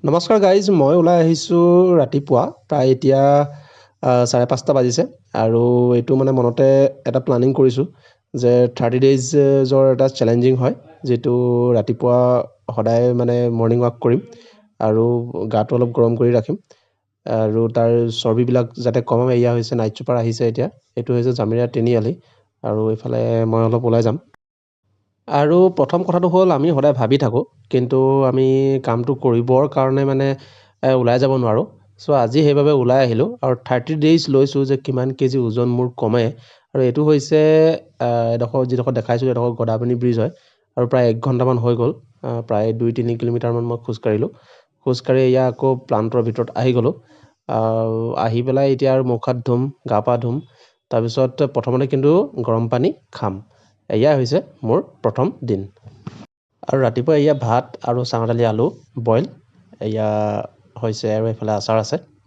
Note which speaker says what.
Speaker 1: নমস্কাৰ গাইজ, মই ওলাই আহিছোঁ ৰাতিপুৱা প্ৰায় এতিয়া 5:30 বাজিছে আৰু এইটো মানে মনতে এটা প্লানিং কৰিছোঁ যে 30 ডেইজৰ এটা চেলেঞ্জিং হয়, যিটো ৰাতিপুৱা সদায় মানে মৰ্ণিং ৱাক কৰিম আৰু গাটো অলপ গৰম কৰি ৰাখিম আৰু তাৰ চৰ্বিবিলাক যাতে কম। এয়া হৈছে নাইট চুপাৰ আহিছে এতিয়া, এইটো হৈছে জামিৰা তিনিআলি আৰু এইফালে মই অলপ ওলাই যাম। আৰু প্ৰথম কথাটো হ'ল, আমি সদায় ভাবি থাকোঁ কিন্তু আমি কামটো কৰিবৰ কাৰণে মানে ওলাই যাব নোৱাৰোঁ। চ' আজি সেইবাবে ওলাই আহিলোঁ আৰু 30 ডেইজ লৈছোঁ যে কিমান কেজি ওজন মোৰ কমে। আৰু এইটো হৈছে যিডোখৰ দেখাইছোঁ, এইডোখৰ গদাপানী ব্ৰিজ হয় আৰু প্ৰায় 1 ঘণ্টামান হৈ গ'ল। প্ৰায় 2-3 কিলোমিটাৰমান মই খোজকাঢ়িলোঁ। খোজকাঢ়ি এয়া আকৌ প্লাণ্টৰ ভিতৰত আহি গ'লোঁ। আহি পেলাই এতিয়া আৰু মুখ হাত ধুম, গা পা ধুম, তাৰপিছত প্ৰথমতে কিন্তু গৰম পানী খাম। এয়া হৈছে মোৰ প্ৰথম দিন। আৰু ৰাতিপুৱা এয়া ভাত আৰু চানা দালি আলু বইল এয়া হৈছে আৰু এইফালে আচাৰ আছে।